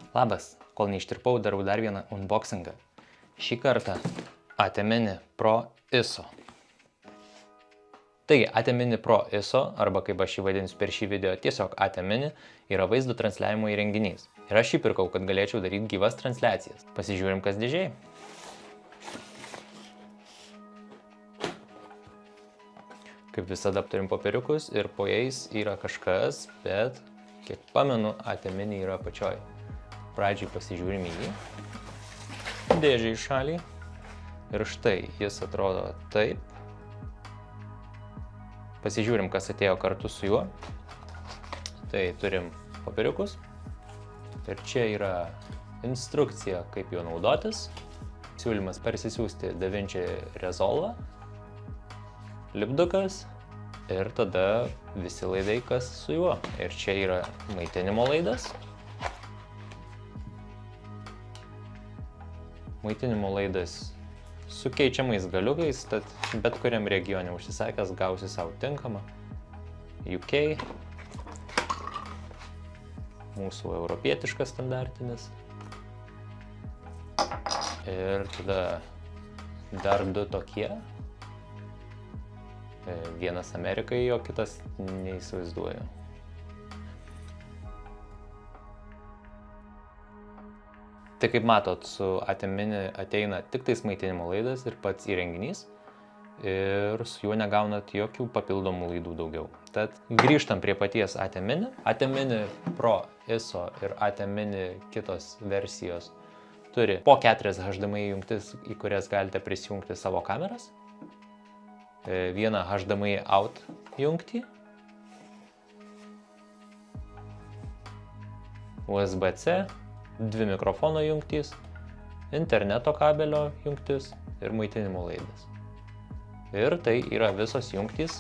Labas, kol neištirpau, darau dar vieną unboxingą. Šį kartą AT Mini Pro ISO. Taigi, AT Mini Pro ISO, arba kaip aš jį vadinsiu per šį video, tiesiog AT Mini, yra vaizdo transliavimo įrenginys. Ir aš jį pirkau, kad galėčiau daryti gyvas transliacijas. Pasižiūrim, kas dėžėje. Kaip visada turim popieriukus ir po jais yra kažkas, bet kiek pamenu, AT Mini yra apačioj. Pradžiai pasižiūrim į jį, dėžę į šalį ir štai jis atrodo taip. Pasižiūrim, kas atėjo kartu su juo. Tai turim popieriukus ir čia yra instrukcija, kaip juo naudotis. Siūlymas parsisiųsti DaVinci Resolve, lipdukas ir tada visi laidai, kas su juo. Ir čia yra maitinimo laidas. Maitinimo laidas su keičiamais galiukais, tad bet kuriam regione užsisakęs gausi savo tinkamą. UK, mūsų europietiškas standartinis. Ir tada dar du tokie. Vienas Amerikai, o kitas neįsivaizduoju. Tai kaip matot, su AT Mini ateina tik tais maitinimo laidas ir pats įrenginys ir su juo negaunat jokių papildomų laidų daugiau. Tad grįžtam prie paties AT Mini. AT Mini Pro ISO ir AT Mini kitos versijos turi po 4 HDMI jungtis, į kurias galite prisijungti savo kameras. Vieną HDMI out jungtį, USB-C, 2 mikrofono jungtys, interneto kabelio jungtis ir maitinimo laidas. Ir tai yra visos jungtys,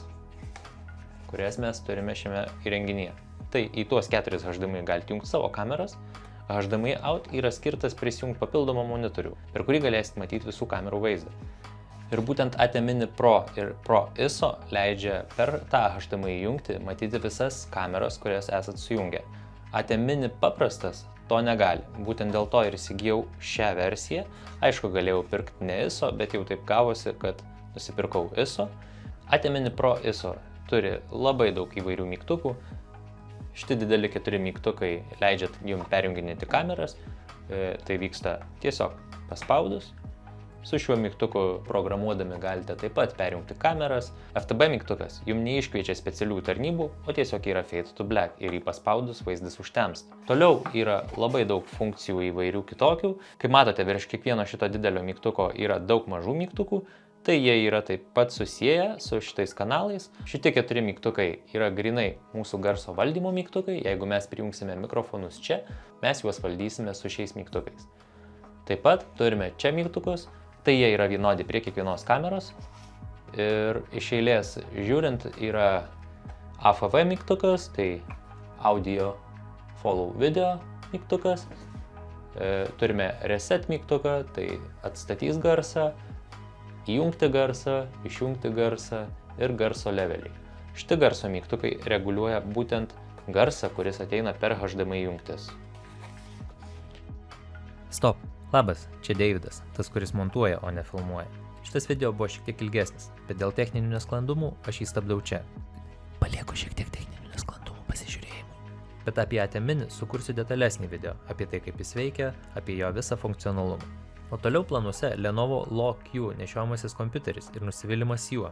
kurias mes turime šiame įrenginyje. Tai į tuos 4 HDMI galite jungti savo kameras. HDMI out yra skirtas prisijungti papildomą monitorių, per kurį galėsite matyti visų kamerų vaizdą. Ir būtent AT Mini Pro ir Pro ISO leidžia per tą HDMI jungtį matyti visas kameras, kurias esat sujungę. AT Mini paprastas to negali. Būtent dėl to ir įsigijau šią versiją. Aišku, galėjau pirkti ne ISO, bet jau taip gavosi, kad nusipirkau ISO. AT Mini Pro ISO turi labai daug įvairių mygtukų. Šitie dideli 4 mygtukai leidžia jums perjunginėti kameras. Tai vyksta tiesiog paspaudus. Su šiuo mygtuku programuodami galite taip pat perjungti kameras. FTB mygtukas jums neiškviečia specialių tarnybų, o tiesiog yra Fade to Black ir jį paspaudus vaizdas užtemsta. Toliau yra labai daug funkcijų įvairių kitokių. Kaip matote, virš kiekvieno šito didelio mygtuko yra daug mažų mygtukų, tai jie yra taip pat susiję su šitais kanalais. Šitie 4 mygtukai yra grinai mūsų garso valdymo mygtukai. Jeigu mes prijungsime mikrofonus čia, mes juos valdysime su šiais mygtukais. Taip pat turime čia mygtukus. Tai jie yra vienodi prie kiekvienos kameros ir iš eilės žiūrint yra AFV mygtukas, tai Audio Follow Video mygtukas. Turime Reset mygtuką, tai atstatys garsą, įjungti garsą, išjungti garsą ir garso leveliai. Šitie garso mygtukai reguliuoja būtent garsą, kuris ateina per HDMI jungtis. Stop! Labas, čia Deividas, tas, kuris montuoja, o ne filmuoja. Šitas video buvo šiek tiek ilgesnis, bet dėl techninių nesklandumų aš jį stabdau čia. Palieku šiek tiek techninių nesklandumų pasižiūrėjimui. Bet apie AT Mini sukursiu detalesnį video, apie tai, kaip jis veikia, apie jo visą funkcionalumą. O toliau planuose Lenovo Lock-Q nešiojamasis kompiuteris ir nusivylimas juo,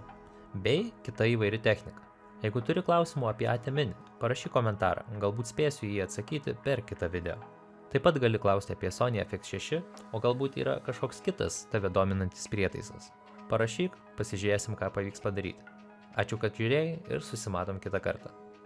bei kita įvairi technika. Jeigu turi klausimų apie AT Mini, parašyk komentarą, galbūt spėsiu jį atsakyti per kitą video. Taip pat gali klausti apie Sony FX6, o galbūt yra kažkoks kitas tave dominantis prietaisas. Parašyk, pasižiūrėsim, ką pavyks padaryti. Ačiū, kad žiūrėjai ir susimatom kitą kartą.